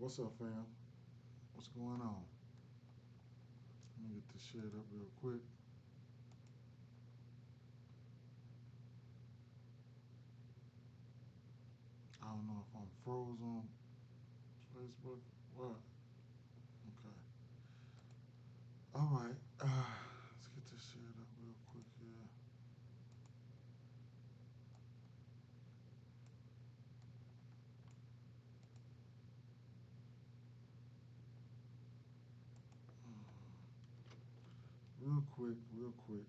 What's up, fam? What's going on? Let me get this shared up real quick. I don't know if I'm froze on Facebook. What? Okay. All right. Let's get this shared up real quick here. Real quick, real quick.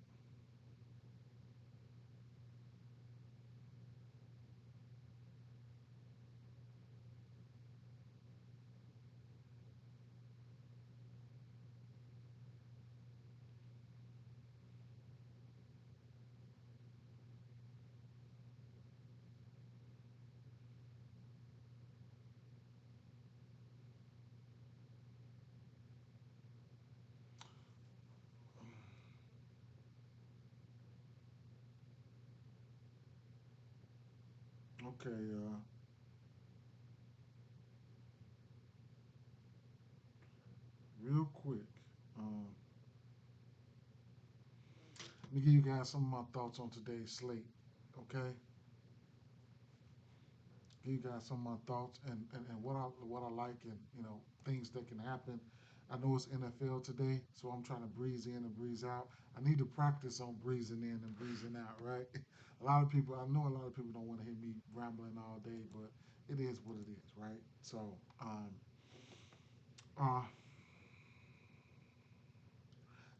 Okay, real quick. Um, Let me give you guys some of my thoughts on today's slate. Okay, give you guys some of my thoughts and what I like and things that can happen. I know it's NFL today, so I'm trying to breeze in and breeze out. I need to practice on breezing in and breezing out, right? A lot of people, I know a lot of people don't want to hear me rambling all day, but it is what it is, right? So, uh,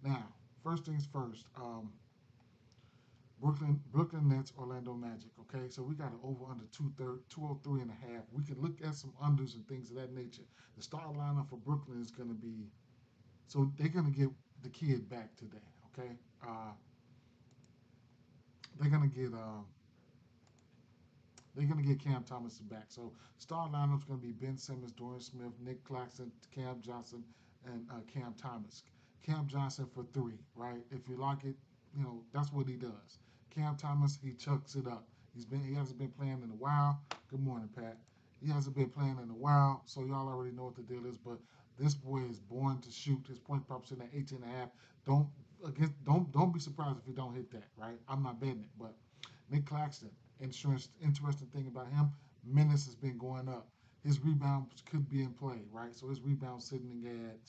now, first things first. Brooklyn Nets, Orlando Magic. Okay, so we got an over under 203 and a half. We can look at some unders and things of that nature. The star lineup for Brooklyn is going to be so they're going to get the kid back today. Okay, uh, they're going to get Cam Thomas back. So star lineup's going to be Ben Simmons, Dorian Smith, Nick Claxton, Cam Johnson, and Cam Thomas. Cam Johnson for three, right? If you like it, that's what he does. Cam Thomas, he chucks it up. He hasn't been playing in a while. Good morning, Pat. He hasn't been playing in a while, so y'all already know what the deal is. But this boy is born to shoot. His point props in at 18 and a half. Don't don't be surprised if he don't hit that, right? I'm not betting it, but Nick Claxton, interesting thing about him, minutes has been going up. His rebounds could be in play, right? So his rebound sitting at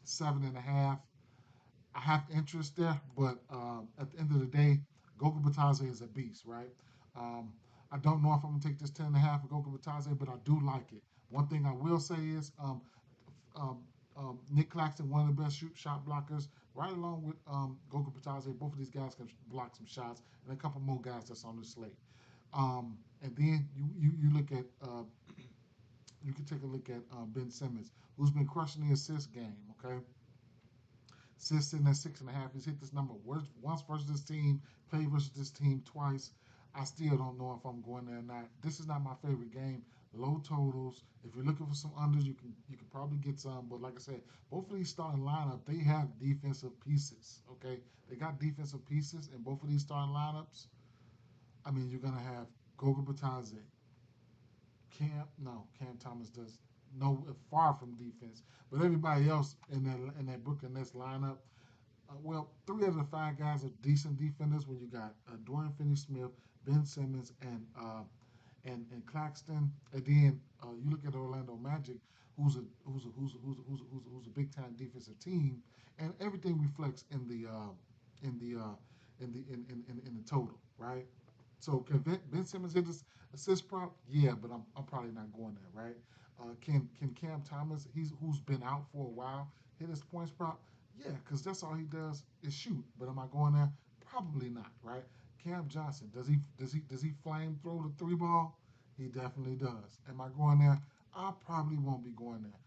7.5. I have interest there, but at the end of the day, Goga Batadze is a beast, right? Um, I don't know if I'm gonna take this 10.5 for Goga Batadze, but I do like it. One thing I will say is um, Nick Claxton, one of the best shot blockers, right along with Goga Batadze. Both of these guys can block some shots, and a couple more guys that's on the slate. And then you look at you can take a look at Ben Simmons, who's been crushing the assist game. Okay, assists sitting at 6.5. He's hit this number once versus this team, played versus this team twice. I still don't know if I'm going there or not. This is not my favorite game. Low totals. If you're looking for some unders, you can probably get some. But like I said, both of these starting lineup, they have defensive pieces. Okay, they got defensive pieces in both of these starting lineups. I mean, you're gonna have Goga Batadze, Cam Thomas does no far from defense, but everybody else in that Brooklyn Nets lineup, well, three of the five guys are decent defenders. When you got Dorian Finney-Smith, Ben Simmons, and Claxton, and then you look at Orlando Magic, who's a big time defensive team, and everything reflects in the in the total, right? So can Ben Simmons hit this assist prop? Yeah, but I'm probably not going there, right? Can Cam Thomas, who's been out for a while, hit his points prop? Yeah, because that's all he does is shoot. But am I going there? Probably not, right? Cam Johnson, does he flame throw the three ball? He definitely does. Am I going there? I probably won't be going there.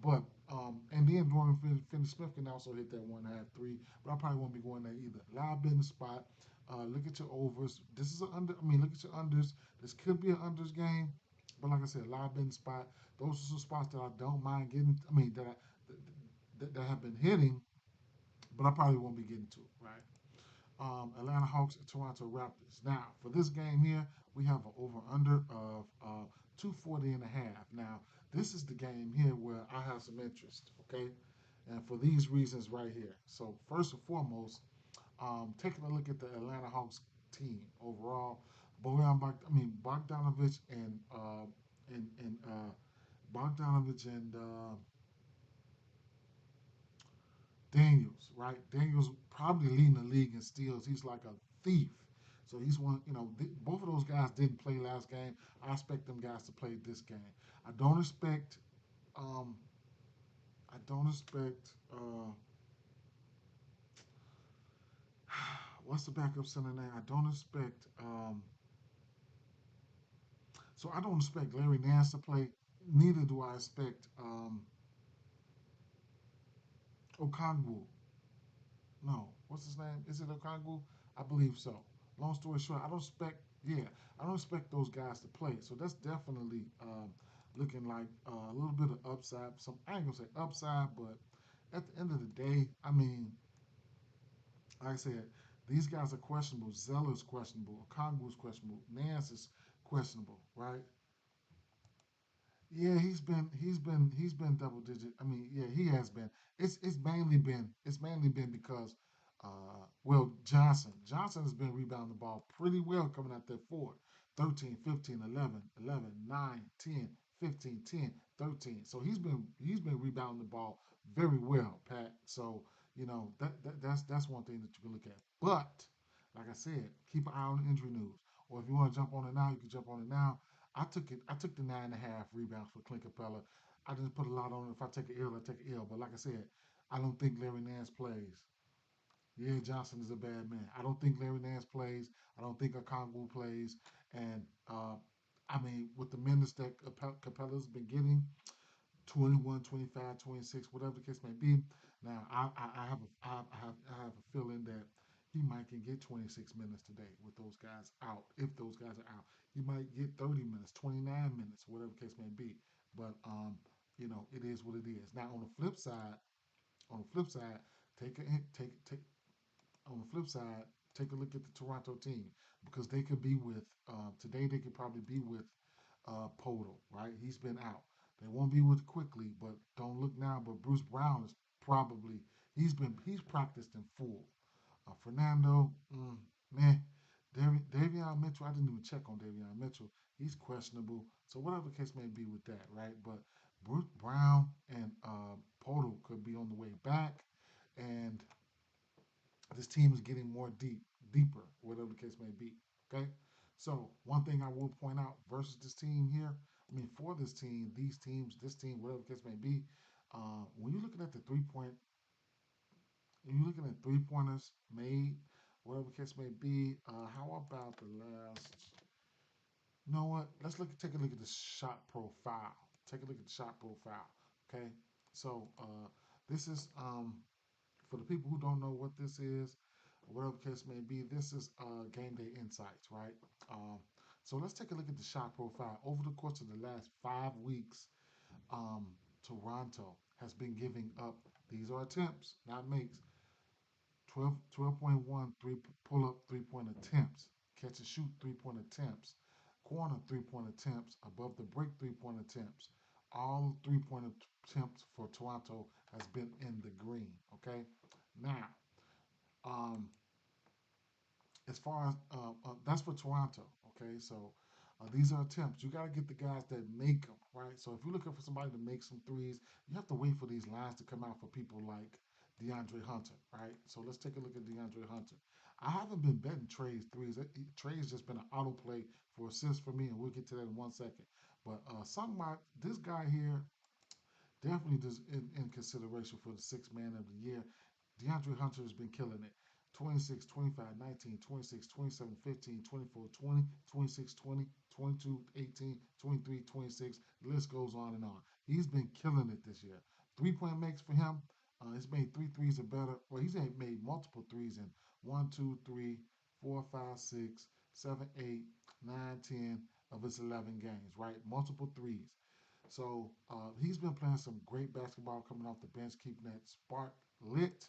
But and then Dorian Finney-Smith can also hit that 1.5 three, but I probably won't be going there either. Live betting spot. Look at your overs. This is an under. I mean, look at your unders. This could be an unders game, but like I said, live betting spot. Those are some spots that I don't mind getting. I mean, that have been hitting, but I probably won't be getting to it. Right. Atlanta Hawks and Toronto Raptors. Now, for this game here, we have an over under of 240 and a half. Now, this is the game here where I have some interest, okay? And for these reasons right here. So, first and foremost, taking a look at the Atlanta Hawks team overall, Bogdanovich and Bogdanovich and Daniels, right? Daniels probably leading the league in steals. He's like a thief. So he's one, both of those guys didn't play last game. I expect them guys to play this game. I don't expect, um, I don't expect, what's the backup center name? I don't expect Larry Nance to play. Neither do I expect Okongwu. No, what's his name? Is it Okongwu? I believe so. Long story short, I don't expect those guys to play. So that's definitely looking like a little bit of upside. Some I ain't gonna say upside, but at the end of the day, I mean, like I said, these guys are questionable. Zeller's questionable. Okongwu's questionable. Nance is questionable, right? Yeah, he's been double digit. I mean, yeah, he has been. It's mainly been because Johnson has been rebounding the ball pretty well coming out there forward. 13, 15, 11, 11, 9, 10, 15, 10, 13. So he's been rebounding the ball very well, Pat. So, that's one thing that you can look at. But like I said, keep an eye on the injury news. Or if you want to jump on it now, you can jump on it now. I took it. I took the 9.5 rebounds for Clint Capella. I didn't put a lot on it. If I take an L, I take an L. But like I said, I don't think Larry Nance plays. Yeah, Johnson is a bad man. I don't think Larry Nance plays. I don't think Okongwu plays. And I mean, with the minutes that Capella's been getting, 21, 25, 26, whatever the case may be. Now, I have a feeling that he might can get 26 minutes today with those guys out. If those guys are out, he might get 30 minutes, 29 minutes, whatever the case may be. But it is what it is. Now, on the flip side, take a take on the flip side, take a look at the Toronto team because they could be with today. They could probably be with Podol, right? He's been out. They won't be with quickly, but don't look now. But Bruce Brown is probably he's practiced in full. Fernando, man, Davion Mitchell. I didn't even check on Davion Mitchell. He's questionable. So whatever the case may be with that, right? But Bruce Brown and Podol could be on the way back, and this team is getting more deeper, whatever the case may be. Okay. So one thing I will point out versus this team here, I mean for this team, these teams, this team, whatever the case may be, when you're looking at the 3 point, when you're looking at 3 pointers made, whatever the case may be, how about the last? You know what? Take a look at the shot profile. Take a look at the shot profile. Okay. So this is for the people who don't know what this is, whatever the case may be, this is game day insights, right? Um, so let's take a look at the shot profile. Over the course of the last 5 weeks, um, Toronto has been giving up, these are attempts, not makes, 12.1 pull up 3 point attempts, catch and shoot 3 point attempts, corner 3 point attempts, above the break 3 point attempts. All 3 point attempts for Toronto has been in the green. Okay, now um, as far as that's for Toronto. Okay, so these are attempts. You got to get the guys that make them, right? So if you're looking for somebody to make some threes, you have to wait for these lines to come out for people like DeAndre Hunter, right? So let's take a look at DeAndre Hunter. I haven't been betting Trey's threes. Trey's just been an auto play for assists for me, and we'll get to that in 1 second. But something about this guy here definitely does in consideration for the sixth man of the year. DeAndre Hunter has been killing it. 26, 25, 19, 26, 27, 15, 24, 20, 26, 20, 22, 18, 23, 26. The list goes on and on. He's been killing it this year. 3 point makes for him. He's made three threes or better. Well, he's made multiple threes in 1, 2, 3, 4, 5, 6, 7, 8, 9, 10 of his 11 games, right? Multiple threes. So he's been playing some great basketball coming off the bench, keeping that spark lit.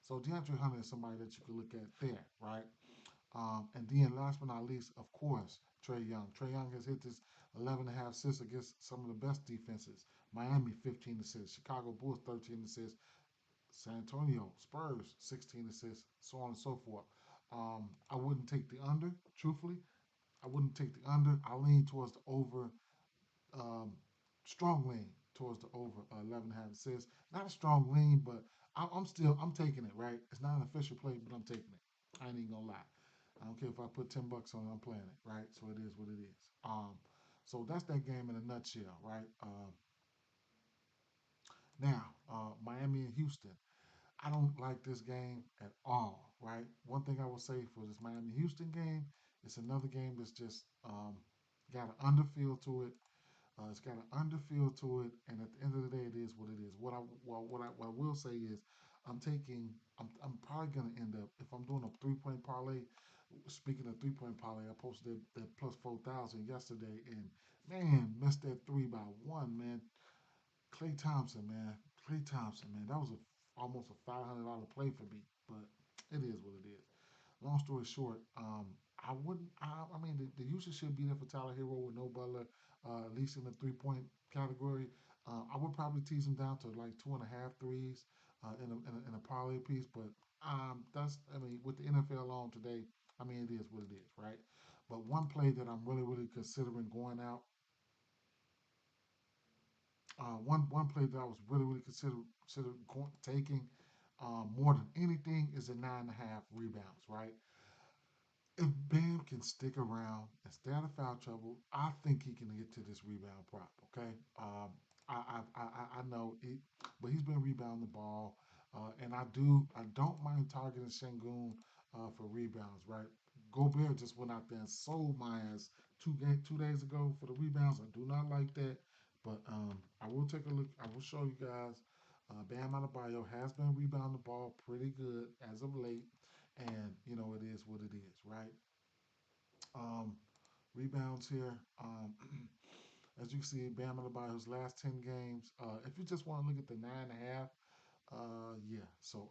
So DeAndre Hunter is somebody that you can look at there, right? And then last but not least, of course, Trae Young. Trae Young has hit this 11 and a half assists against some of the best defenses. Miami 15 assists, Chicago Bulls 13 assists, San Antonio Spurs 16 assists, so on and so forth. I wouldn't take the under, truthfully. I wouldn't take the under. I lean towards the over, um, strong lean towards the over 11 and a half assists. Not a strong lean, but I'm taking it, right? It's not an official play, but I'm taking it. I ain't even gonna lie. I don't care if I put 10 bucks on it, I'm playing it, right? So it is what it is. So that's that game in a nutshell, right? Miami and Houston. I don't like this game at all, right? One thing I will say for this Miami Houston game, it's another game that's just got an underfield to it. It's got an underfield to it, and at the end of the day, it is what it is. What I will say is, I'm probably gonna end up if I'm doing a 3 point parlay. Speaking of 3 point parlay, I posted that plus 4,000 yesterday, and man, missed that three by one, man. Clay Thompson, man. Clay Thompson, man. That was almost a $500 play for me, but it is what it is. Long story short, I wouldn't. I mean, the usage should be there for Tyler Hero with no Butler, at least in the 3 point category. I would probably tease him down to like two and a half threes in a parlay piece, but that's. I mean, with the NFL on today, I mean, it is what it is, right? But one play that I'm really considering going out, one play that I was really taking more than anything is the 9.5 rebounds, right? If Bam can stick around and stay out of foul trouble, I think he can get to this rebound prop. Okay, I know it, but he's been rebounding the ball, and I don't mind targeting Sengun for rebounds. Right, Gobert just went out there and sold my ass 2 days ago for the rebounds. I do not like that, but I will take a look. I will show you guys. Bam Adebayo has been rebounding the ball pretty good as of late, and it is what it is, right? Um, Rebounds here. As you can see, Bam Adebayo's last 10 games. If you just want to look at the 9.5, yeah. So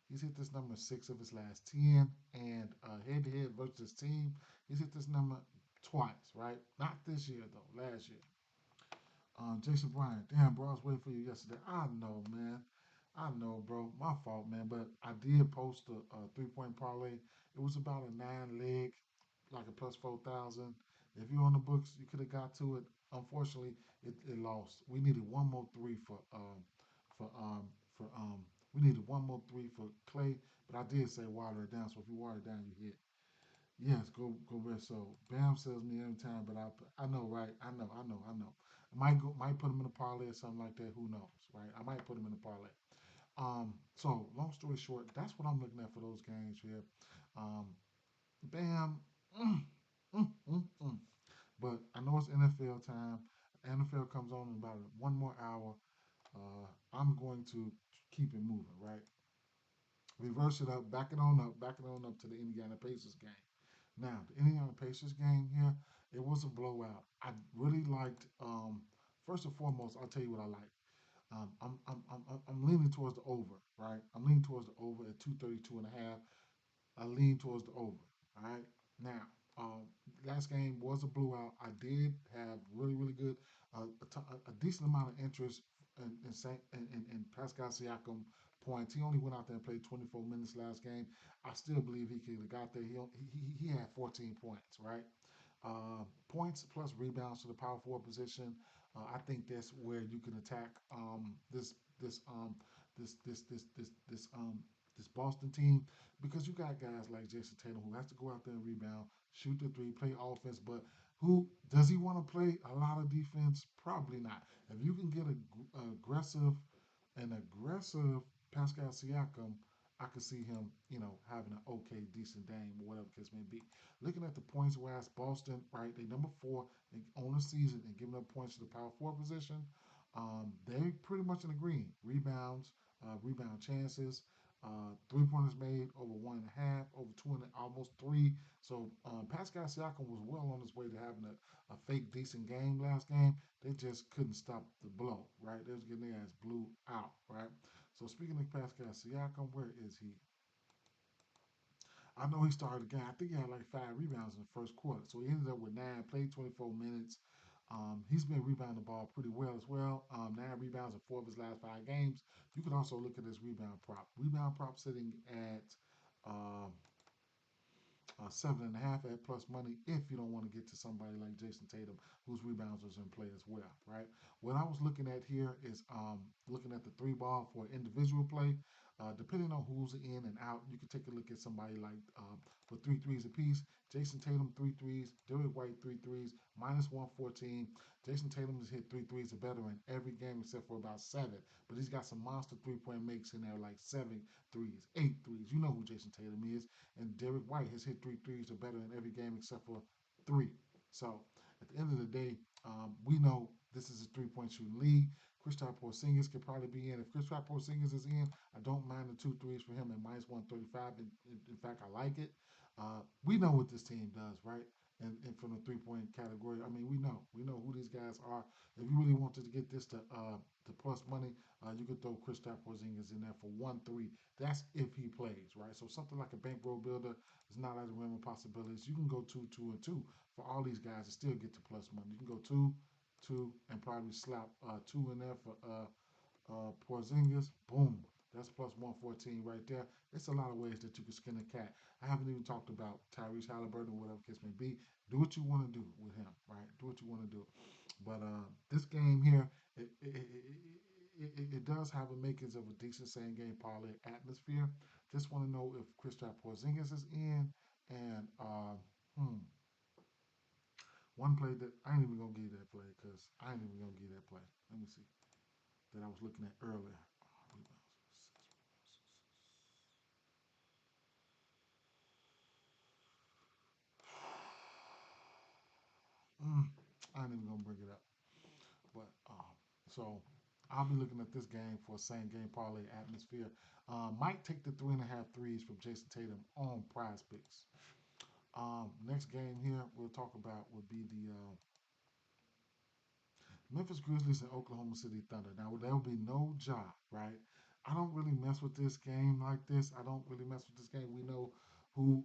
he's hit this number six of his last 10, and head to head versus his team, he's hit this number twice, right? Not this year though, last year. Jason Bryant, damn, bro, I was waiting for you yesterday. I know, man. I know, bro. My fault, man. But I did post a 3 point parlay. It was about a 9 leg, like a plus 4,000. If you're on the books, you could have got to it. Unfortunately, it lost. We needed one more three for for we needed one more three for Clay, but I did say water it down. So if you water it down, you hit. Yes, go rest. So Bam sells me every time, but I know, right? I know. I might put him in a parlay or something like that. Who knows, right? I might put him in a parlay. So long story short, that's what I'm looking at for those games here. Um, Bam, mm, mm. But I know it's NFL time. NFL comes on in about one more hour. I'm going to keep it moving, right? Reverse it up, back it on up to the Indiana Pacers game. Now, the Indiana Pacers game here, it was a blowout. I really liked. First and foremost, I'll tell you what I like. I'm leaning towards the over, right? I'm leaning towards the over at 232 and a half. I lean towards the over. All right. Now, last game was a blowout. I did have really good, a decent amount of interest in Pascal Siakam points. He only went out there and played 24 minutes last game. I still believe he could have got there. He had 14 points, right? Points plus rebounds to the power forward position. I think that's where you can attack this this Boston team because you got guys like Jason Tatum who has to go out there and rebound, shoot the three, play offense, but who does he want to play a lot of defense? Probably not. If you can get an aggressive Pascal Siakam, I could see him, having an okay, decent game or whatever the case may be. Looking at the points wise, Boston, right? They number four on the season and giving up points to the power forward position. They pretty much in the green. Rebounds, rebound chances, 3 pointers made over 1.5, over two and almost three. So Pascal Siakam was well on his way to having a fake decent game last game. They just couldn't stop the blow, right? They was getting their ass blew out, right? So speaking of Pascal Siakam, where is he? I know he started the game. I think he had like 5 rebounds in the first quarter. So he ended up with nine, played 24 minutes. He's been rebounding the ball pretty well as well. 9 rebounds in 4 of his last 5 games. You can also look at his rebound prop. Rebound prop sitting at uh, 7.5 at plus money if you don't want to get to somebody like Jason Tatum, whose rebounds was in play as well, right? What I was looking at here is looking at the three ball for individual play. Depending on who's in and out, you can take a look at somebody like for three threes apiece. Jason Tatum, three threes. Derrick White, three threes, minus 114. Jason Tatum has hit three threes or better in every game except for about seven. But he's got some monster three-point makes in there, like seven threes, eight threes. You know who Jason Tatum is. And Derrick White has hit three threes or better in every game except for three. So at the end of the day, we know this is a three-point shooting league. Kristaps Porzingis could probably be in. If Kristaps Porzingis is in, I don't mind the two threes for him at minus 135. In fact, I like it. We know what this team does, right? And from the three-point category, I mean, we know who these guys are. If you really wanted to get this to plus money, you could throw Kristaps Porzingis in there for 1-3. That's if he plays, right? So something like a bankroll builder is not out of the realm of possibilities. You can go 2, 2, and 2 for all these guys and still get to plus money. You can go 2, 2, and probably slap two in there for Porzingis. Boom. That's plus 114 right there. It's a lot of ways that you can skin a cat. I haven't even talked about Tyrese Halliburton or whatever case may be. Do what you want to do with him, right? Do what you want to do. But this game here, it does have the makings of a decent same game parlay atmosphere. Just want to know if Kristaps Porzingis is in, and hmm, one play that I ain't even gonna give you that play because I ain't even gonna give you that play. Let me see that I was looking at earlier. Mm, I ain't even gonna bring it up. But so I'll be looking at this game for a same game parlay atmosphere. Might take the 3.5 threes from Jason Tatum on Prize Picks. Next game here we'll talk about would be the Memphis Grizzlies and Oklahoma City Thunder. Now there will be no Ja, right? I don't really mess with this game like this. I don't really mess with this game. We know who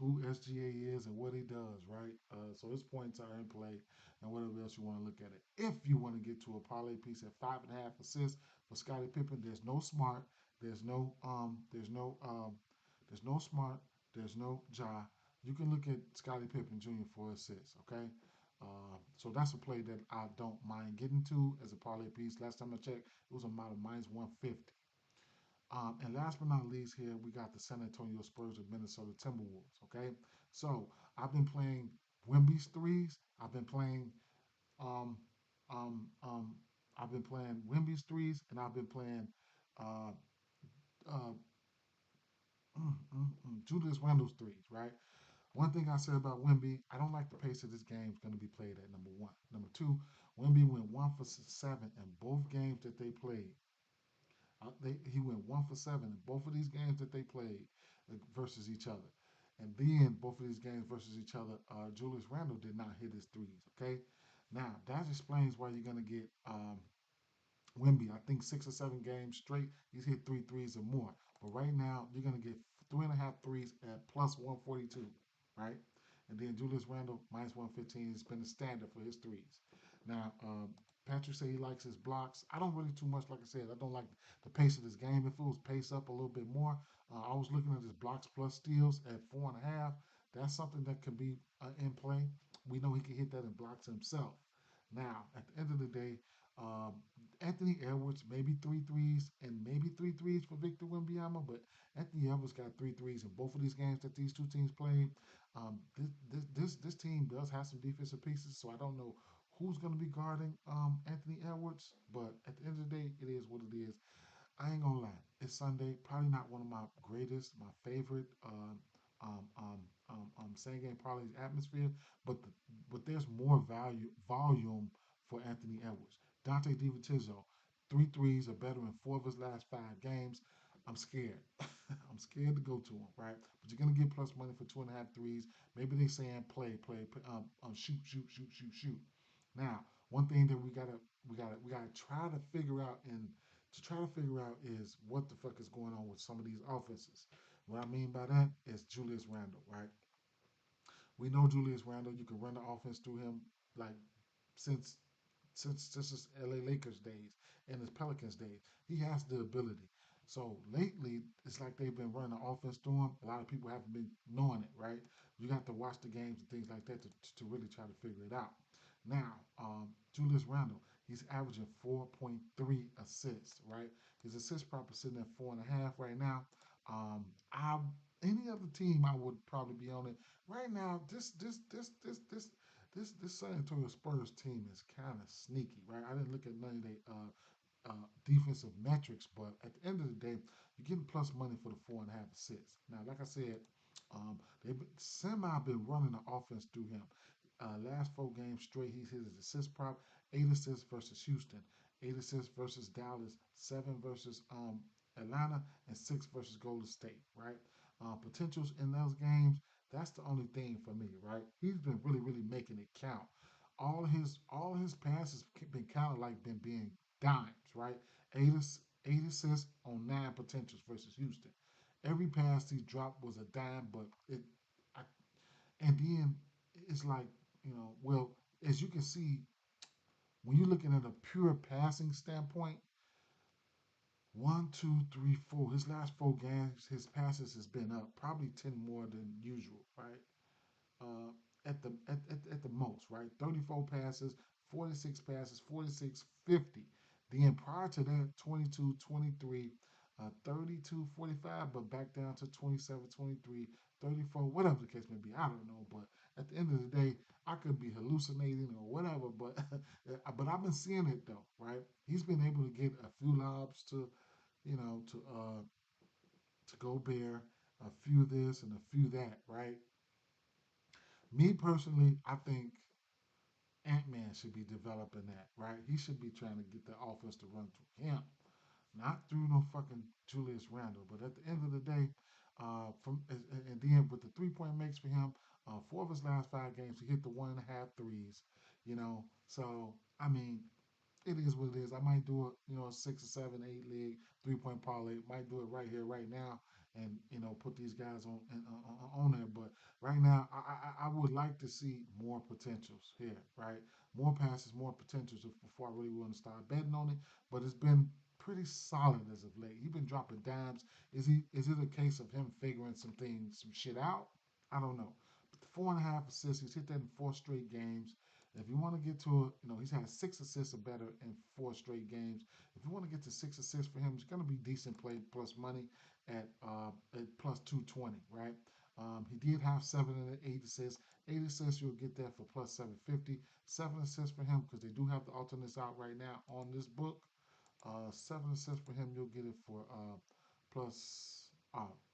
SGA is and what he does, right? So his points are in play and whatever else you want to look at it. If you want to get to a parlay piece at 5.5 assists for Scottie Pippen, there's no smart, there's no there's no smart, there's no Ja. You can look at Scottie Pippen Jr. for assists, okay? So that's a play that I don't mind getting to as a parlay piece. Last time I checked, it was about a minus 150. And last but not least, here we got the San Antonio Spurs with Minnesota Timberwolves. Okay, so I've been playing Wimby's threes. Um, um, um, I've been playing Wimby's threes, and I've been playing uh, uh, Julius Randle's threes. Right. One thing I said about Wimby, I don't like the pace of this game is going to be played at number one. Number two, Wimby went 1 for 7 in both games that they played. He went 1 for 7 in both of these games that they played versus each other. And then both of these games versus each other, Julius Randle did not hit his threes. Okay, now that explains why you're going to get Wimby. I think 6 or 7 games straight, he's hit three threes or more. But right now, you're going to get 3.5 threes at plus 142, right? And then Julius Randle minus 115 has been the standard for his threes. Now, Patrick said he likes his blocks. I don't really too much, like I said, I don't like the pace of this game. If it was paced up a little bit more, I was looking at his blocks plus steals at 4.5. That's something that could be in play. We know he can hit that in blocks himself. Now, at the end of the day, um, Anthony Edwards, maybe three threes and maybe three threes for Victor Wembanyama, but Anthony Edwards got three threes in both of these games that these two teams played. This team does have some defensive pieces, so I don't know who's going to be guarding Anthony Edwards, but at the end of the day, it is what it is. I ain't gonna lie. It's Sunday. Probably not one of my greatest, my favorite same game parlays atmosphere, but but there's more volume for Anthony Edwards. Dante DiVincenzo, three threes or better in 4 of his last 5 games. I'm scared. I'm scared to go to him, right? But you're gonna get plus money for 2.5 threes. Maybe they saying play, shoot, shoot, shoot, shoot, shoot. Now, one thing that we gotta try to figure out and to try to figure out is what the fuck is going on with some of these offenses. What I mean by that is Julius Randle, right? We know Julius Randle. You can run the offense through him like since since his LA Lakers days and his Pelicans days. He has the ability. So lately, it's like they've been running the offense through him. A lot of people haven't been knowing it, right? You have to watch the games and things like that to really try to figure it out. Now, Julius Randle, he's averaging 4.3 assists, right? His assist prop is sitting at 4.5 right now. I Any other team I would probably be on it right now. This San Antonio Spurs team is kind of sneaky, right? I didn't look at none of their defensive metrics, but at the end of the day, you're getting plus money for the 4.5 assists. Now, like I said, they've semi been running the offense through him. Last 4 games straight, he's hit his assist prop: 8 assists versus Houston, 8 assists versus Dallas, 7 versus Atlanta, and 6 versus Golden State. Right? Potentials in those games. That's the only thing for me, right? He's been really making it count. All his passes been kind of like been being dimes, right? Eight, 8 assists on 9 potentials versus Houston. Every pass he dropped was a dime, but I, and then it's like, well, as you can see, when you're looking at a pure passing standpoint, one, two, three, four. His last 4 games, his passes has been up probably 10 more than usual, right? At the most, right? 34 passes, 46 passes, 46, 50. Then prior to that, 22, 23, 32, 45, but back down to 27, 23, 34, whatever the case may be. I don't know, but at the end of the day, I could be hallucinating or whatever, but but I've been seeing it though, right? He's been able to get a few lobs to, you know, to Gobert, a few this and a few that, right? Me personally, I think Ant Man should be developing that, right? He should be trying to get the offense to run through him, not through no fucking Julius Randle. But at the end of the day, from and then with the 3 point makes for him, 4 of his last 5 games, he hit the 1.5 threes. So I mean, it is what it is. I might do it, a 6 or 7, 8 leg 3 point parlay. Might do it right here, right now, and put these guys on there. But right now, I would like to see more potentials here, right? More passes, more potentials before I really want to start betting on it. But it's been pretty solid as of late. He's been dropping dimes. Is it a case of him figuring some shit out? I don't know. But the 4.5 assists, he's hit that in 4 straight games. If you want to get to, he's had 6 assists or better in 4 straight games. If you want to get to 6 assists for him, it's going to be decent play plus money at plus 220, right? He did have 7 and 8 assists. 8 assists, you'll get that for plus 750. 7 assists for him because they do have the alternates out right now on this book. 7 assists for him, you'll get it for plus.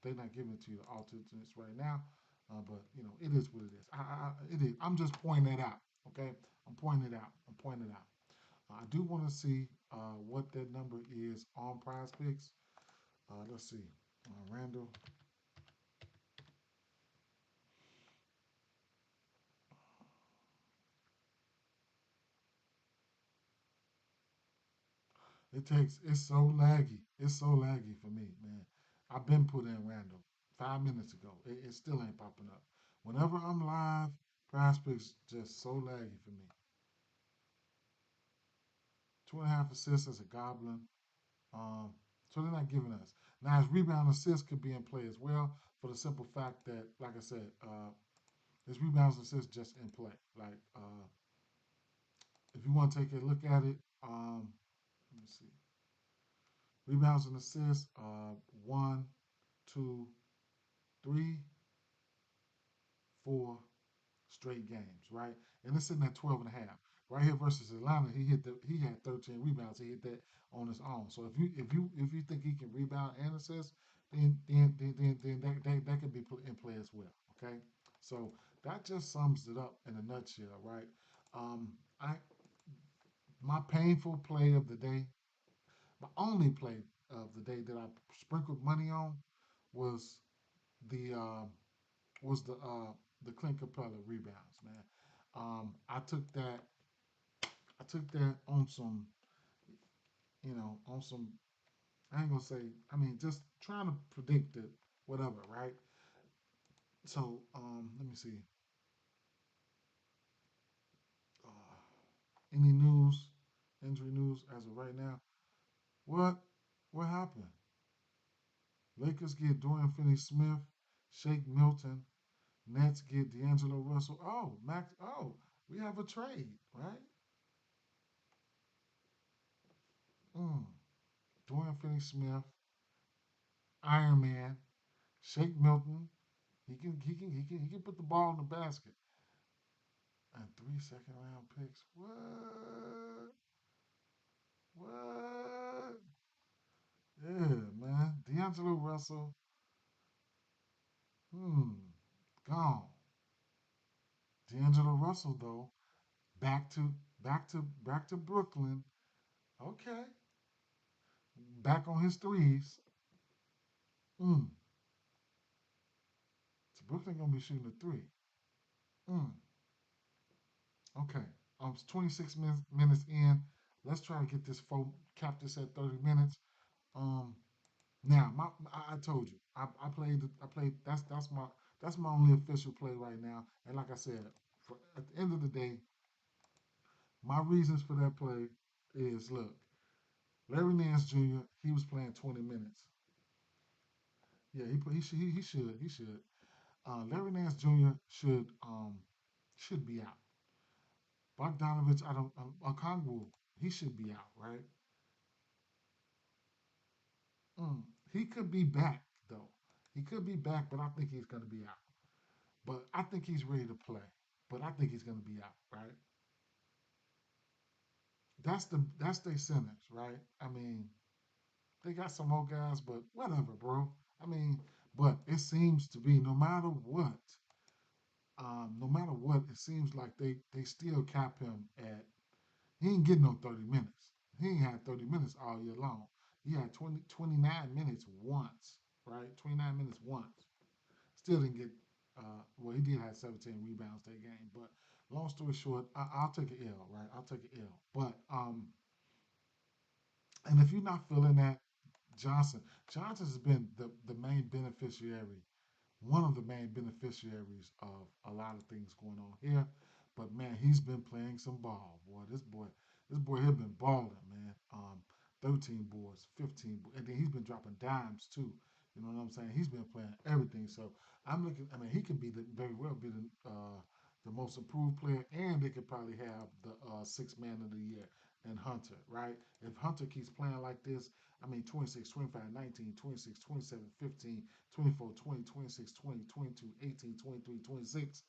They're not giving it to you the alternates right now, but it is what it is. It is. I'm just pointing that out. Okay, I'm pointing it out. I'm pointing it out. I do want to see what that number is on Prize Picks. Let's see. Randall. It's so laggy. It's so laggy for me, man. I've been put in Randall 5 minutes ago. It still ain't popping up. Whenever I'm live, Prize Picks just so laggy for me. 2.5 assists as a goblin. Um, so they're not giving us. Now his rebound assist could be in play as well for the simple fact that, like I said, his rebounds and assists just in play. Like if you want to take a look at it, let me see. Rebounds and assists, 1, 2, 3, 4 straight games, right? And it's sitting at 12 and a half. Right here versus Atlanta, he had 13 rebounds. He hit that on his own. So if you think he can rebound and assist, then that could be in play as well. Okay, so that just sums it up in a nutshell, right? I My painful play of the day, my only play of the day that I sprinkled money on was the uh, the Clint Capella rebounds, man. I took that. I took that on some, on some. I ain't gonna say. I mean, just trying to predict it. whatever, right? So let me see. Uh, any news, injury news as of right now? What? What happened? Lakers get Dorian Finney-Smith, Shake Milton. Nets get D'Angelo Russell. Oh, Max. Oh, we have a trade, right? Mm. Dorian Finney-Smith, Iron Man, Shake Milton. He can put the ball in the basket. And three second round picks. What? What? Yeah, man. D'Angelo Russell. Hmm. Gone. D'Angelo Russell though. Back to Brooklyn. Okay. Back on his threes. Mm. So Brooklyn gonna be shooting a three. Mm. Okay. It's 26 minutes in. Let's try to get this cap this at 30 minutes. Um, Now, I told you, I played. That's my only official play right now. And like I said, at the end of the day, my reasons for that play is look, Larry Nance Jr. He was playing 20 minutes. Yeah, he should. Larry Nance Jr. should be out. Bogdanovich, I don't. Okongwu, he should be out, right? Mm, he could be back though. He could be back, but I think he's going to be out. But I think he's ready to play. But I think he's going to be out, right? That's their centers, right? I mean, they got some more guys, but whatever, bro. I mean, but it seems to be no matter what, it seems like they still cap him at. He ain't getting no 30 minutes. He ain't had 30 minutes all year long. He had 29 minutes once, right? 29 minutes once. Still didn't get. Well, he did have 17 rebounds that game, but long story short, I'll take an L, right? I'll take an L. But and if you're not feeling that, Johnson, Johnson has been the main beneficiary, one of the main beneficiaries of a lot of things going on here. But man, he's been playing some ball, boy. This boy has been balling, man. 13 boards, 15, and then he's been dropping dimes too. You know what I'm saying? He's been playing everything. So I'm looking. I mean, he could be very well be the most improved player, and they could probably have the sixth man of the year in Hunter, right? If Hunter keeps playing like this, I mean, 26, 25, 19, 26, 27, 15, 24, 20, 26, 20, 22, 18, 23, 26.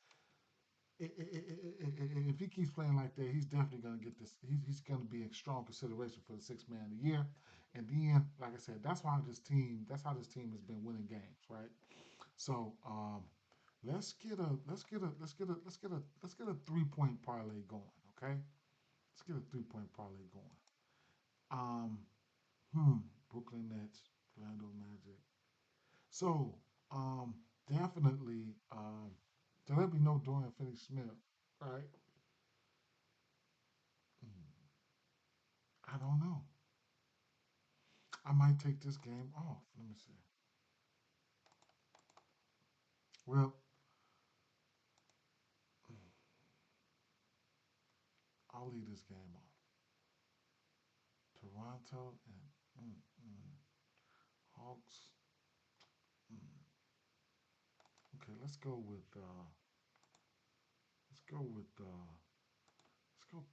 If he keeps playing like that, he's definitely going to get this. He's going to be a strong consideration for the sixth man of the year. And then, like I said, That's how this team has been winning games, right? So let's get a 3 point parlay going, okay? Let's get a 3 point parlay going. Um, hmm, Brooklyn Nets, Orlando Magic. So, definitely, there'll be no Dorian Finney-Smith, right? Mm, I don't know. I might take this game off. Let me see. Well, I'll leave this game off. Toronto and Hawks. Mm. Okay, let's go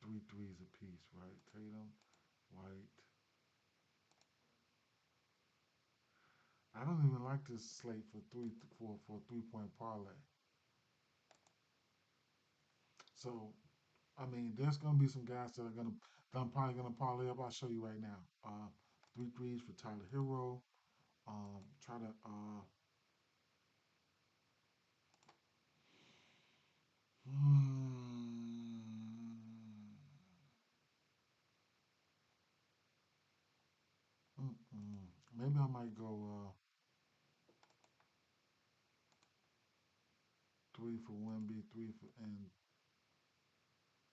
three threes apiece, right? Tatum, White. I don't even like this slate for 3 point parlay. So I mean, there's gonna be some guys that I'm probably gonna parlay up. I'll show you right now. Three threes for Tyler Hero. Try to hmm, maybe I might go three for Wemby,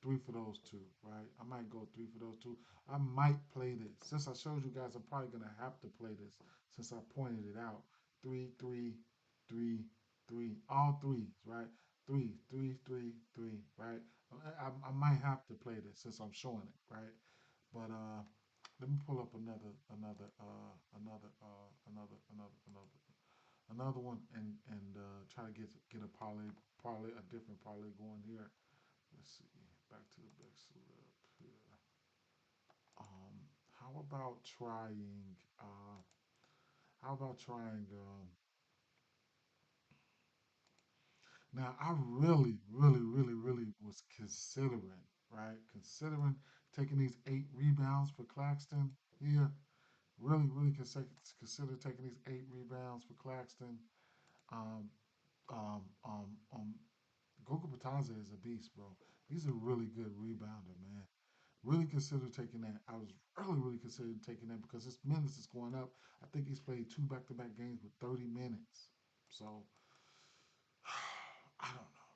three for those two, right? I might go three for those two. I might play this. Since I showed you guys, I'm probably gonna have to play this since I pointed it out. three, three, three, three, all threes, right? Three, three, three, three, right? I might have to play this since I'm showing it, right? But let me pull up another one and try to get a parlay a different parlay going here. Let's see. Back to the big slip here. Um, how about trying? How about trying? Now, I really was considering, right? Considering taking these 8 rebounds for Claxton here. Really consider taking these 8 rebounds for Claxton. Um, um, um, um, Goga Bataze is a beast, bro. He's a really good rebounder, man. Really consider taking that. I was really considering taking that because his minutes is going up. I think he's played 2 back-to-back games with 30 minutes. So I don't know.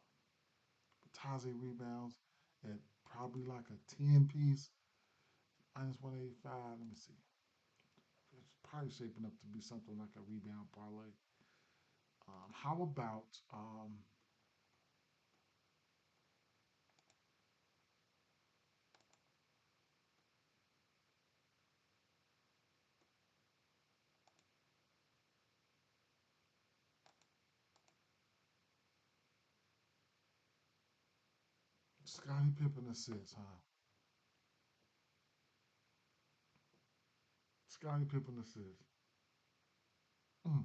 Bataze rebounds at probably like a 10 piece, minus 185. Let me see. It's probably shaping up to be something like a rebound parlay. How about Scottie Pippen assists, huh? Scottie Pippen assists. Mm.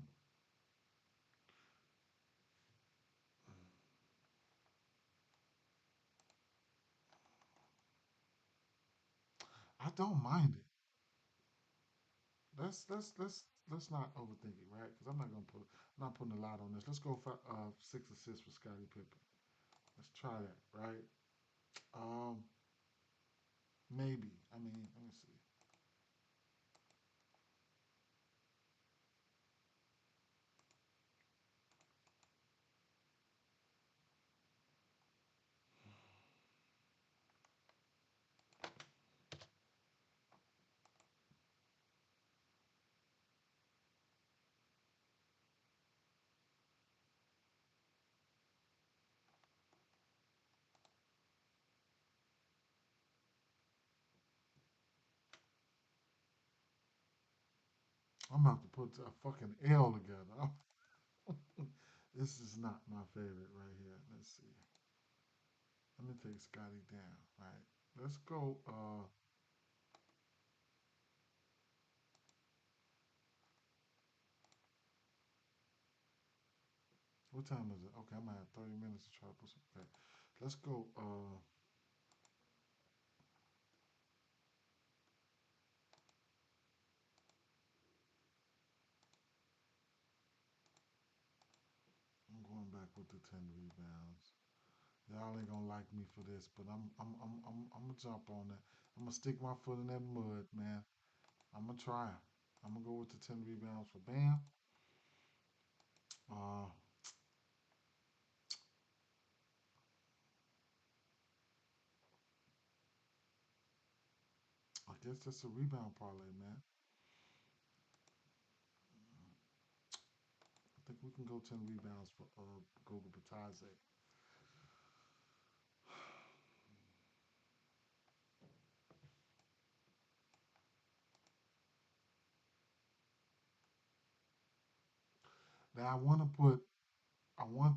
I don't mind it. Let's not overthink it, right? Because I'm not putting a lot on this. Let's go for 6 assists for Scottie Pippen. Let's try that, right? Um, maybe. I mean, let me see. I'm about to put a fucking L together. This is not my favorite right here. Let's see. Let me take Scotty down. Right. Let's go. What time is it? Okay, I'm gonna have 30 minutes to try to put some. Okay. Let's go. I'm going back with the 10 rebounds. Y'all ain't gonna like me for this, but I'm gonna jump on that. I'm gonna stick my foot in that mud, man. I'm gonna try. I'm gonna go with the 10 rebounds for Bam. Uh, I guess that's a rebound parlay, man. I think we can go 10 rebounds for Goga Bataze. Now I want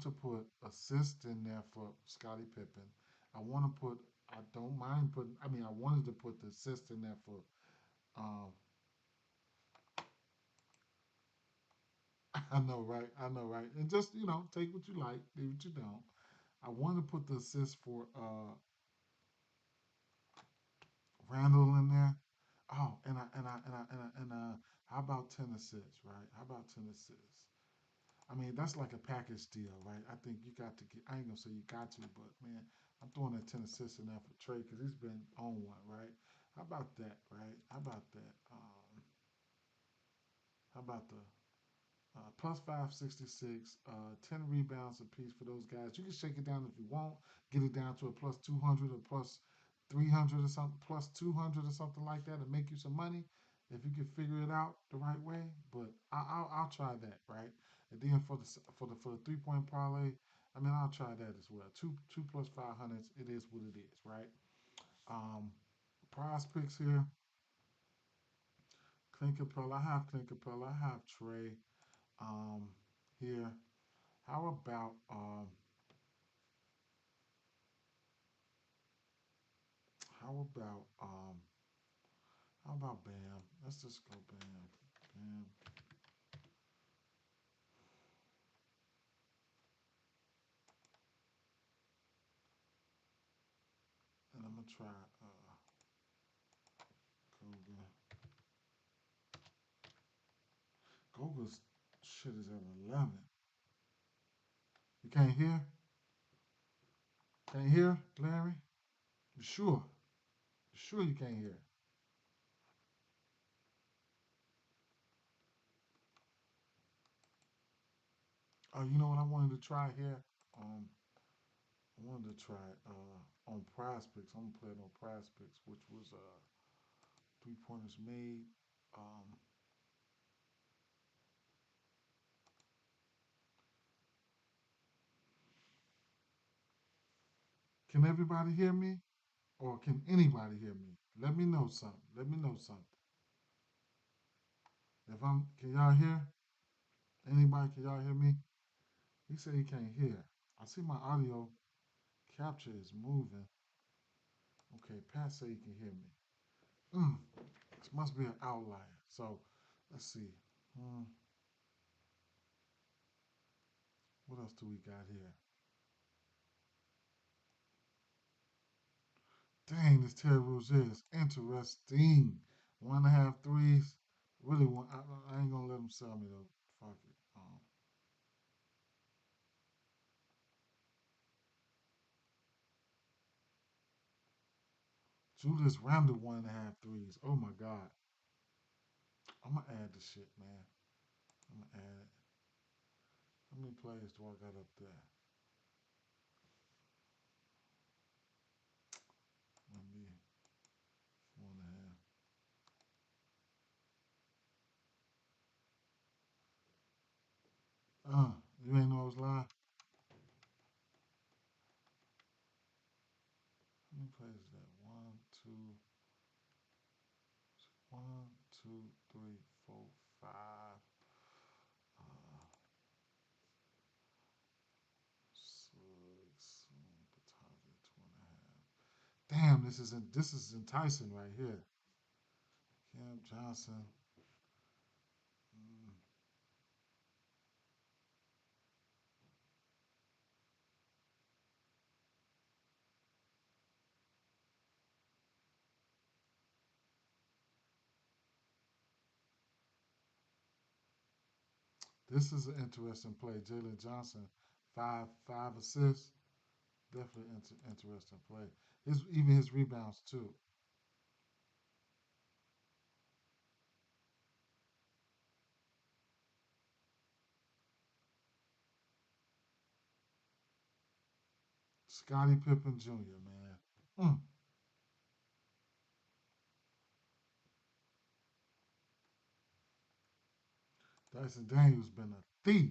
to put assist in there for Scottie Pippen. I want to put I don't mind putting I mean I wanted to put the assist in there for um I know right, I know right. And just, take what you like, leave what you don't. I want to put the assist for Randall in there. Oh, how about 10 assists, right? How about 10 assists? I mean, that's like a package deal, right? I think you got to get. I ain't gonna say you got to, but man, I'm throwing that 10 assists in there for Trey because he's been on one, right? How about that, right? How about that? How about the plus 566, 10 rebounds apiece for those guys. You can shake it down if you want, get it down to a plus 200 or plus 300 or something, plus 200 or something like that, and make you some money. if you can figure it out the right way. But I'll try that, right? And then for the 3 point parlay, I mean I'll try that as well. Two plus 500s. It is what it is, right? Um, Prize picks here. Clint Capella. I have Clint Capella. I have Trey. Um, here. How about how about um how about Bam? Let's just go Bam. Bam. And I'm gonna try Goga. Goga's shit is at 11. You can't hear? Can't hear, Larry? You sure? You sure you can't hear? Oh, you know what I wanted to try here? Um, I wanted to try on Prize Picks. I'm gonna play it on Prize Picks, which was 3 pointers made. Um, can everybody hear me, or can anybody hear me? Let me know something. Let me know something. Can y'all hear? Anybody, can y'all hear me? He said he can't hear. I see my audio capture is moving. Okay, Pat said he can hear me. Mm, this must be an outlier. So let's see. Hmm, what else do we got here? Dang, this Terry Rozier is interesting. 1.5 threes. Really want. I ain't gonna let him sell me though. Fuck it. Julius Randle 1.5 threes. Oh my god. I'm gonna add this shit, man. I'm gonna add it. How many players do I got up there? Maybe 4.5. You ain't know I was lying. How many players is that? One, two, three, four, five. Uh, six. Batanza, 2.5. Damn, this is enticing right here. Cam Johnson. Mm, this is an interesting play. Jalen Johnson, five assists. Definitely interesting play. Even his rebounds too. Scottie Pippen Jr. Man, Dyson Daniels been a thief.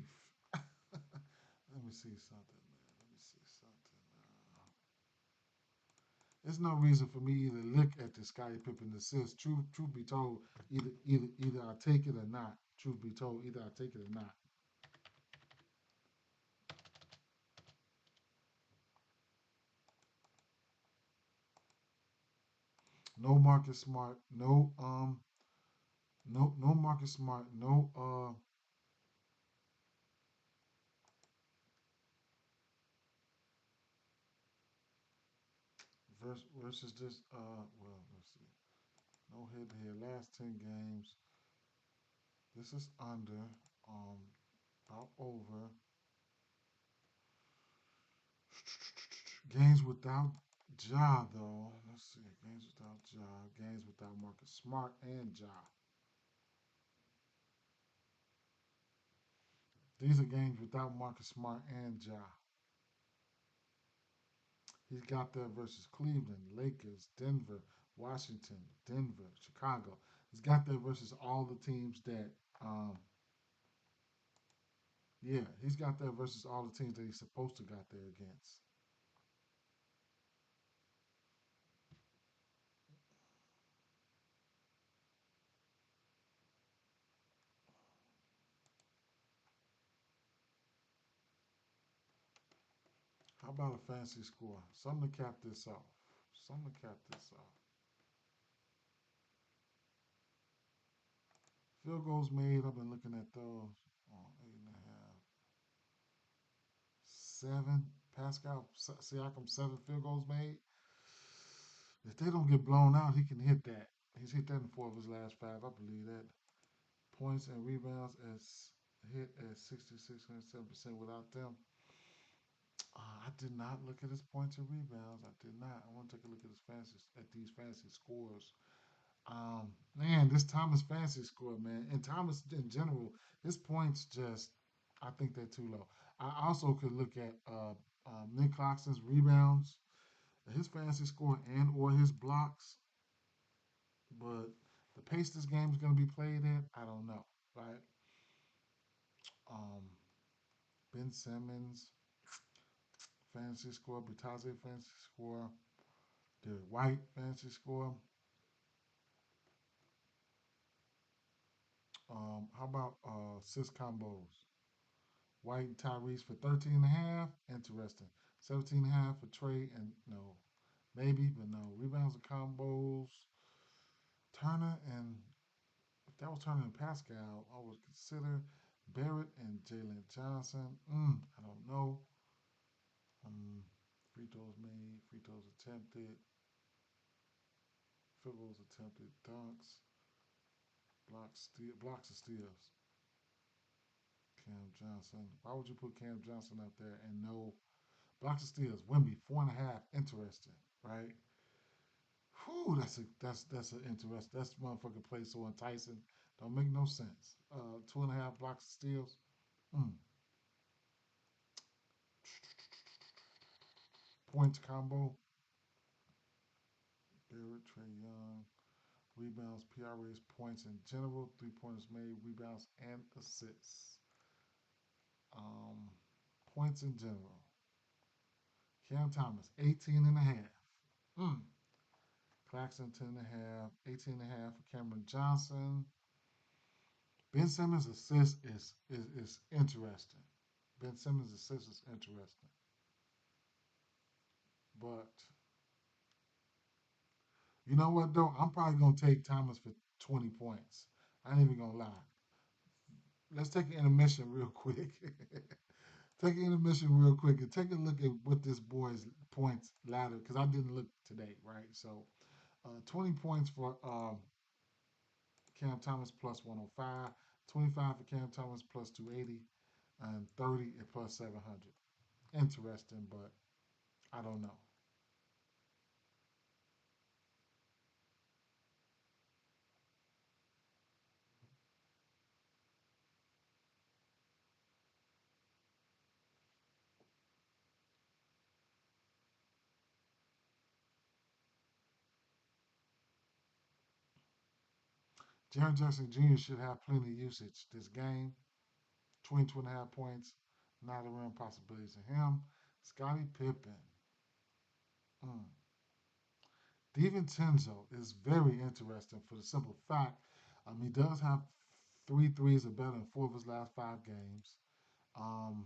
Let me see something, man. Let me see something. There's no reason for me to look at the Scottie Pippen assist. Truth be told, either I take it or not. Truth be told, either I take it or not. No Marcus Smart. No Marcus Smart. No versus this. Well, let's see. No hit here. Last 10 games. This is under. Um, about over. Games without Ja though. Let's see. Games without Ja. Games without Marcus Smart and Ja. These are games without Marcus Smart and Ja. He's got that versus Cleveland, Lakers, Denver, Washington, Denver, Chicago. He's got there versus all the teams that, um, yeah, he's got there versus all the teams that he's supposed to got there against. How about a fancy score? Something to cap this off. Something to cap this off. Field goals made. I've been looking at those. Oh, 8.5. Seven. Pascal Siakam, 7 field goals made. If they don't get blown out, he can hit that. He's hit that in 4 of his last 5. I believe that. Points and rebounds as hit at 66.7% without them. I did not look at his points and rebounds. I did not. I want to take a look at his fancy at these fancy scores. Man, this Thomas fancy score, man, and Thomas in general, his points just, I think they're too low. I also could look at Nick Claxton's rebounds, his fancy score, and or his blocks. But the pace this game is going to be played in, I don't know, right? Um, Ben Simmons fantasy score, Bataze fantasy score, Derek White fantasy score. How about sis combos? White and Tyrese for 13 and a half. Interesting. 17 and a half for Trey and no. Maybe, but no. Rebounds and combos. Turner and if that was Turner and Pascal, I would consider Barrett and Jalen Johnson. I don't know. Um, Free throws made, free throws attempted, field goals attempted, dunks, blocks and steals. Cam Johnson. Why would you put Cam Johnson up there and no blocks and steals? Wimby 4.5. Interesting, right? Whew, that's an interesting. That's motherfucking play so enticing. Don't make no sense. 2.5 blocks and steals. Mm. Points combo. Barrett, Trey Young, rebounds, PRAs, points in general, 3 pointers made, rebounds, and assists. Um, Points in general. Cam Thomas, 18 and a half. Mm. Claxton, 10 and a half. 18 and a half for Cameron Johnson. Ben Simmons' assist is interesting. Ben Simmons' assist is interesting. But you know what, though? I'm probably going to take Thomas for 20 points. I ain't even going to lie. Let's take an intermission real quick. Take an intermission real quick and take a look at what this boy's points ladder, because I didn't look today, right? So 20 points for Cam Thomas plus 105, 25 for Cam Thomas plus 280, and 30 at plus 700. Interesting, but I don't know. Jaron Jackson Jr. should have plenty of usage this game. 22.5 points, not a real possibilities in him. Scottie Pippen. Mm. DiVincenzo is very interesting for the simple fact he does have three threes or better in 4 of his last 5 games. Um,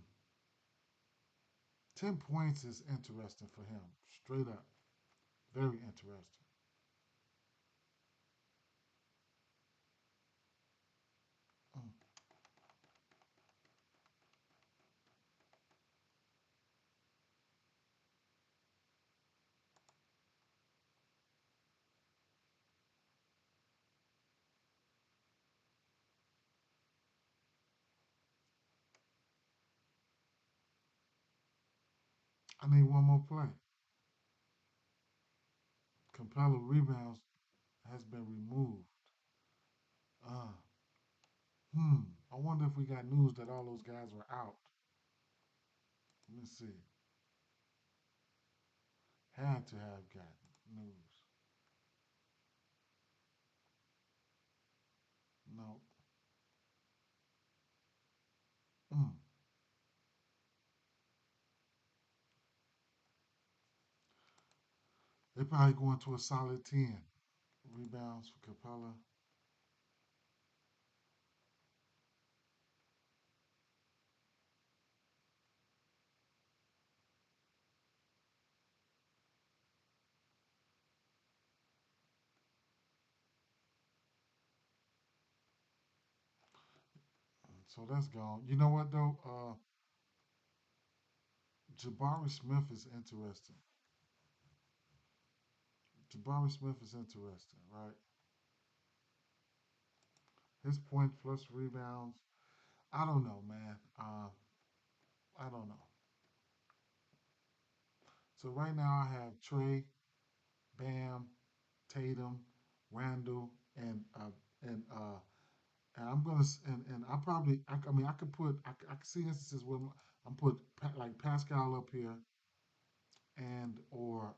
10 points is interesting for him, straight up. Very interesting. Mm. I need one more play. Capella rebounds has been removed. Uh, I wonder if we got news that all those guys were out. Let me see. Had to have gotten news. They probably going to a solid 10 rebounds for Capella. So that's gone. You know what though? Jabari Smith is interesting. Jabari Smith is interesting, right? His points plus rebounds. I don't know, man. I don't know. So right now I have Trey, Bam, Tatum, Randall, and and I'm gonna and I probably I mean I could put I could see instances where I'm put like Pascal up here and or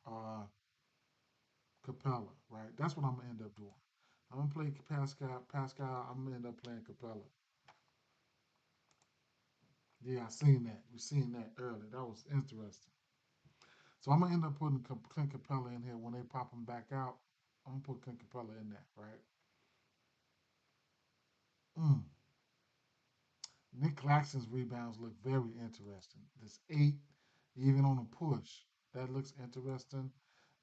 Capella, right? That's what I'm gonna end up doing. I'm gonna play Pascal. I'm gonna end up playing Capella. Yeah, I seen that. We seen that earlier. That was interesting. So I'm gonna end up putting Clint Capella in here when they pop him back out. I'm gonna put Clint Capella in there, right? Mm. Nick Claxton's rebounds look very interesting. This 8, even on a push, that looks interesting.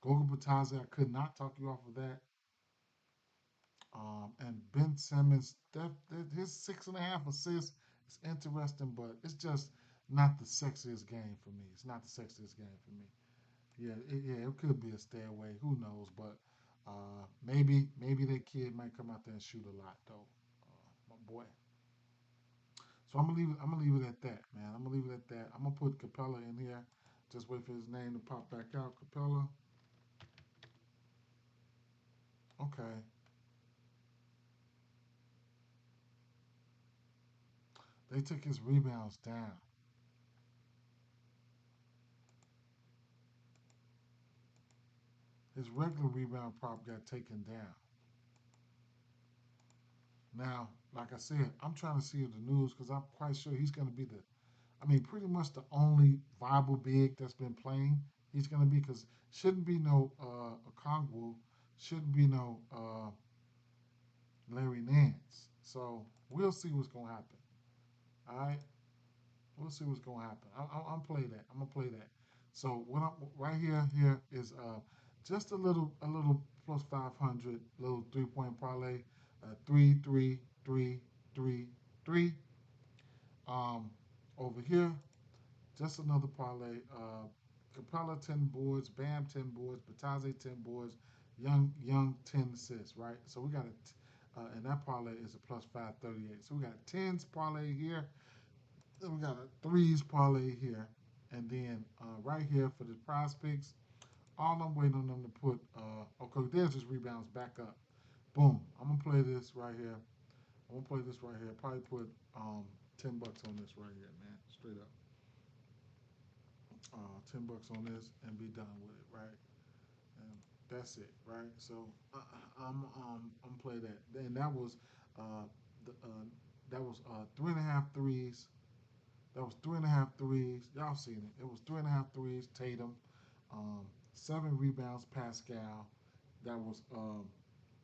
Goga Bataze, I could not talk you off of that. And Ben Simmons, his 6.5 assists is interesting, but it's just not the sexiest game for me. It's not the sexiest game for me. Yeah, it could be a stay away. Who knows? But maybe that kid might come out there and shoot a lot though. My boy. So I'm gonna leave it at that, man. I'm gonna leave it at that. I'm gonna put Capella in here. Just wait for his name to pop back out. Capella. Okay. They took his rebounds down. His regular rebound prop got taken down. Now, like I said, I'm trying to see the news because I'm quite sure he's going to be I mean, pretty much the only viable big that's been playing. He's going to be because shouldn't be no Okongwu, shouldn't be no Larry Nance. So we'll see what's going to happen. All right, we'll see what's going to happen. I'm play that. I'm gonna play that. So what I'm right here is just a little plus 500 little 3 point parlay, 3 3 3 3. Um, over here, just another parlay. Capella 10 boards, Bam 10 boards, Bataze 10 boards, Young 10 assists. Right. So we got and that parlay is a plus 538. So we got a tens parlay here. Then we got a threes parlay here, and then right here for the prize picks, all I'm waiting on them to put. Okay, there's just rebounds back up. Boom. I'm gonna play this right here. I'm gonna play this right here. Probably put $10 on this right here, man. Straight up. $10 on this and be done with it, right? And that's it, right? So I'm play that. And uh, the, uh, that was 3.5 threes. That was 3.5 threes. Y'all seen it. It was 3.5 threes. Tatum, 7 rebounds. Pascal. That was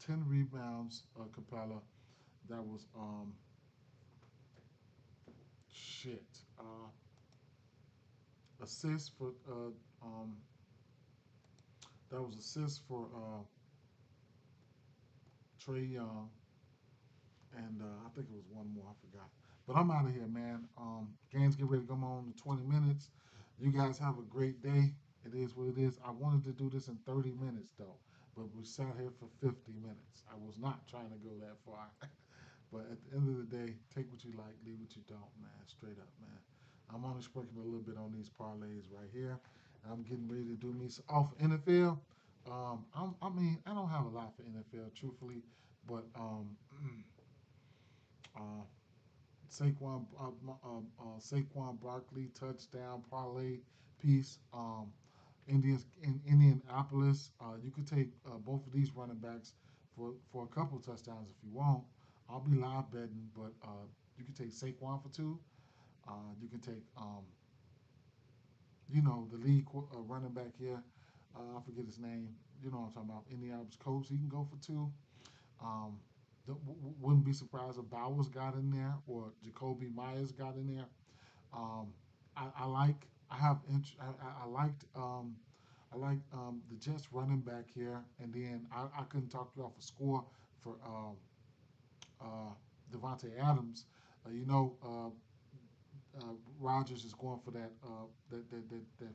10 rebounds. Capella. That was shit. Assist for that was assist for Trey Young, and I think it was one more. I forgot. But I'm out of here, man. Games get ready to come on in 20 minutes. You guys have a great day. It is what it is. I wanted to do this in 30 minutes though, but we sat here for 50 minutes. I was not trying to go that far. But at the end of the day, take what you like, leave what you don't, man. Straight up, man. I'm only sprinkling a little bit on these parlays right here. I'm getting ready to do me off NFL. I mean, I don't have a lot for NFL, truthfully, but uh, Saquon Barkley touchdown parlay piece. In Indianapolis, you could take both of these running backs for a couple touchdowns if you want. I'll be live betting, but you can take Saquon for two. You can take the lead running back here. I forget his name. You know what I'm talking about. Indianapolis Colts, he can go for two. Um, wouldn't be surprised if Bowers got in there or Jacoby Myers got in there. Um, I like. I have. I liked. I like the Jets running back here, and then I couldn't talk you off a score for Devontae Adams. You know, Rodgers is going for that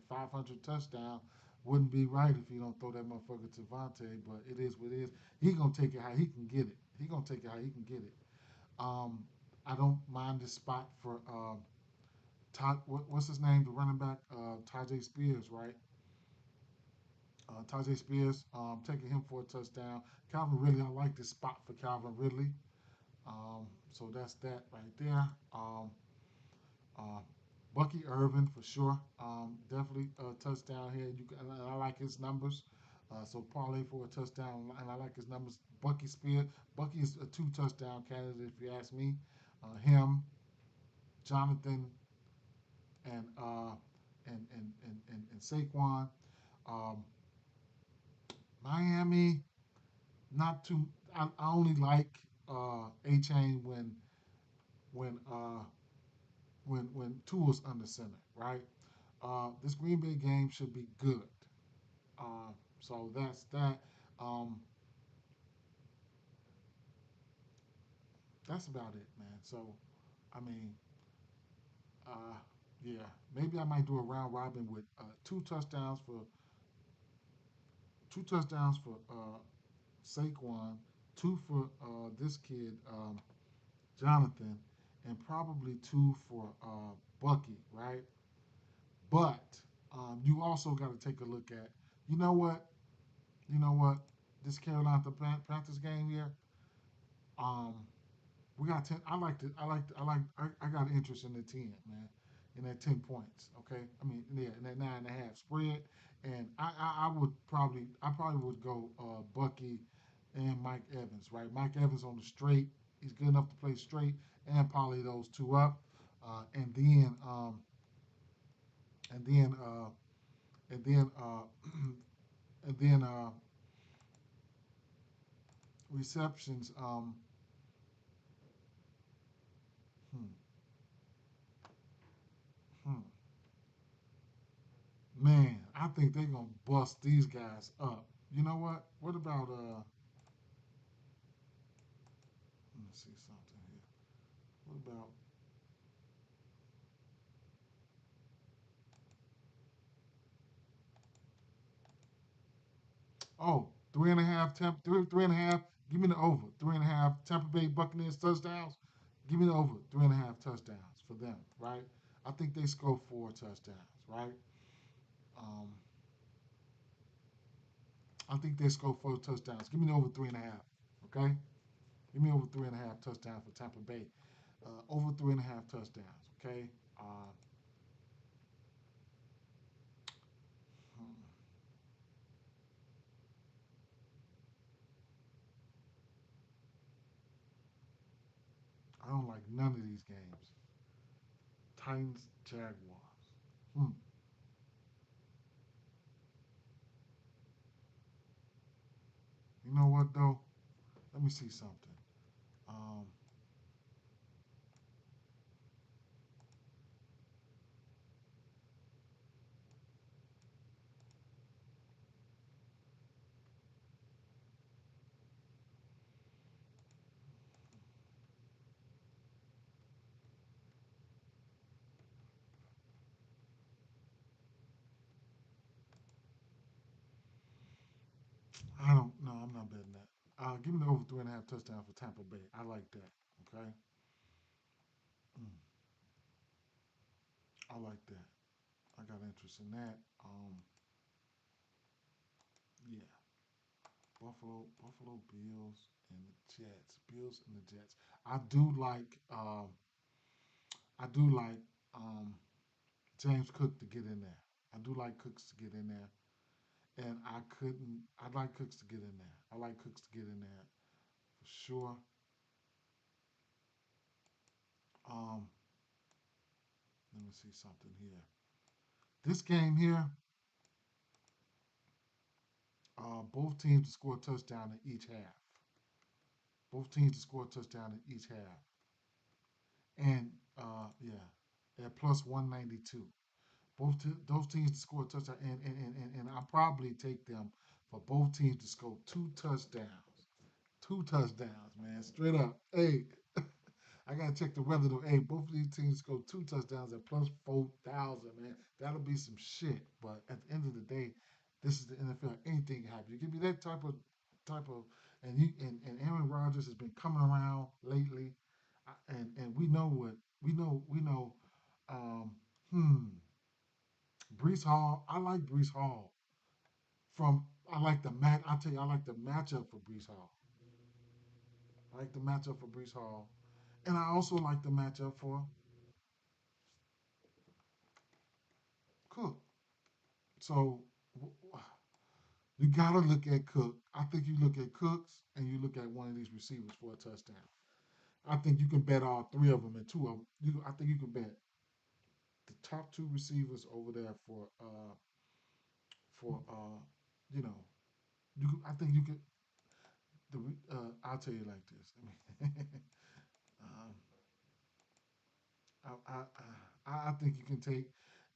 500 touchdown. Wouldn't be right if you don't throw that motherfucker to Devontae, but it is what it is. He gonna take it how he can get it. He gonna take it how he can get it. Um, I don't mind this spot for Todd. What's his name? The running back, Tajay Spears, right? Tajay Spears, taking him for a touchdown. Calvin Ridley, I like this spot for Calvin Ridley. So that's that right there. Uh, Bucky Irvin for sure. Definitely a touchdown here. I like his numbers. So parlay for a touchdown, and I like his numbers. Bucky Spears. Bucky is a two touchdown candidate if you ask me. Him, Jonathan, and and Saquon. Um, Miami, not too. I only like A Chain when uh, when Tua's under center, right? This Green Bay game should be good. So that's that. Um, that's about it, man. So I mean, uh, yeah, maybe I might do a round robin with two touchdowns for Saquon, two for this kid Jonathan, and probably two for Bucky, right? But you also got to take a look at, you know what, you know what, this Carolina Panthers game here. Um, we got 10. I got an interest in the 10, man, in that 10 points. Okay, I mean, yeah, in that 9.5 spread, and I probably would go Bucky and Mike Evans, right? Mike Evans on the straight, he's good enough to play straight, and probably those two up, and then and then and then and then receptions. Hmm, hmm. Man, I think they're gonna bust these guys up. You know what? What about let me see something here. What about three and a half three and a half, give me the over. Three and a half Tampa Bay Buccaneers touchdowns. Give me the over. Three and a half touchdowns for them, right? I think they score four touchdowns, right? Um, I think they score four touchdowns. Give me the over three and a half. Okay? Give me over three and a half touchdowns for Tampa Bay. Over three and a half touchdowns. Okay? Uh, hmm. I don't like none of these games. Titans, Jaguars. Hmm. You know what though? Let me see something. Um, I don't. No, I'm not betting that. Give me the over three and a half touchdowns for Tampa Bay. I like that. Okay. Mm, I like that. I got interest in that. Yeah. Buffalo Bills and the Jets. Bills and the Jets. I do like. I do like James Cook to get in there. I do like Cooks to get in there, and I couldn't. I'd like Cooks to get in there. I like Cooks to get in there for sure. Um, Let me see something here. This game here, Both teams to score a touchdown in each half. Both teams to score a touchdown in each half. And yeah, at plus 192. Those teams to score a touchdown, and I probably take them for both teams to score two touchdowns. Two touchdowns, man, straight up. Hey, I gotta check the weather though. Hey, both of these teams score two touchdowns at plus 4,000, man. That'll be some shit. But at the end of the day, this is the NFL. Anything can happen. You give me that type of, and Aaron Rodgers has been coming around lately, and we know what we know. Um, hmm, Brees Hall. I like Brees Hall. I like the match. I tell you, I like the matchup for Brees Hall. I like the matchup for Brees Hall, and I also like the matchup for Cook. So you got to look at Cook. I think you look at Cooks and you look at one of these receivers for a touchdown. I think you can bet all three of them and two of them. I think you can bet the top two receivers over there for you know I think you could. I'll tell you like this. um, I think you can take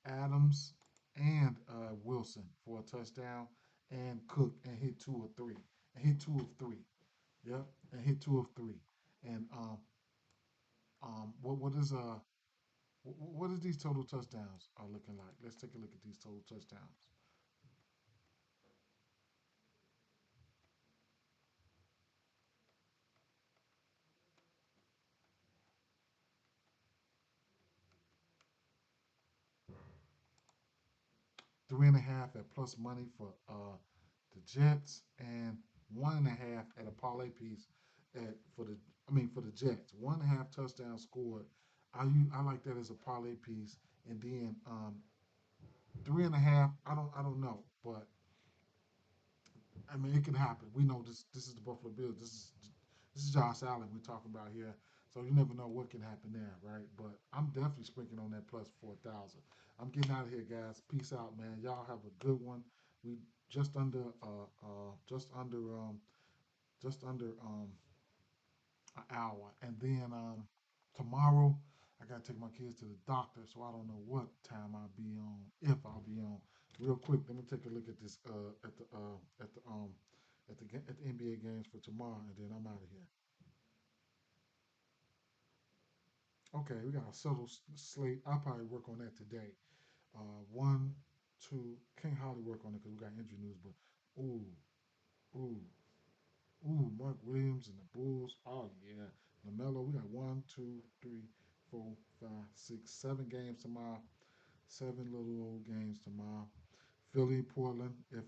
Adams and Wilson for a touchdown, and Cook and hit two or three, and hit two of three. Yep, and hit two of three. And what is what is these total touchdowns are looking like? Let's take a look at these total touchdowns. 3.5 at plus money for the Jets, and 1.5 at a parlay piece at for the for the Jets. 1.5 touchdowns scored. I like that as a parlay piece, and then 3.5. I don't know, but it can happen. We know this is the Buffalo Bills. This is Josh Allen we're talking about here. So you never know what can happen there, right? But I'm definitely sprinkling on that plus 4,000. I'm getting out of here, guys. Peace out, man. Y'all have a good one. We just under just under just under an hour, and then tomorrow I gotta take my kids to the doctor, so I don't know what time I'll be on, if I'll be on. Real quick, let me take a look at this at the NBA games for tomorrow, and then I'm out of here. Okay, we got a subtle slate. I'll probably work on that today. One, two, can't hardly work on it because we got injury news, but ooh, ooh, Mark Williams and the Bulls. Oh yeah, Lamelo. We got one, two, three, four, five, six, 7 games tomorrow. 7 little old games tomorrow. Philly, Portland. If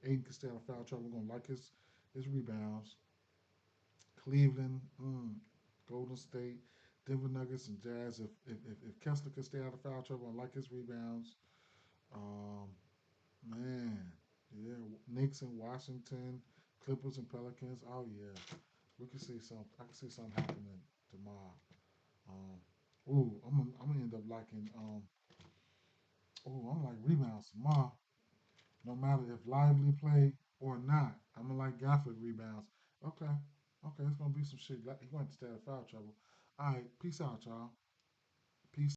Aiden can stay out of foul trouble, we're gonna like his rebounds. Cleveland, Golden State, Denver Nuggets, and Jazz. If Kessler can stay out of foul trouble, I like his rebounds. Um, man, yeah, Knicks and Washington, Clippers and Pelicans. Oh yeah, we can see some. I can see something happening tomorrow. Um, I'm gonna end up liking. I'm like rebounds tomorrow. No matter if Lively play or not, I'm gonna like Gafford rebounds. Okay, okay, it's gonna be some shit. He went to stay out of foul trouble. All right, peace out, y'all.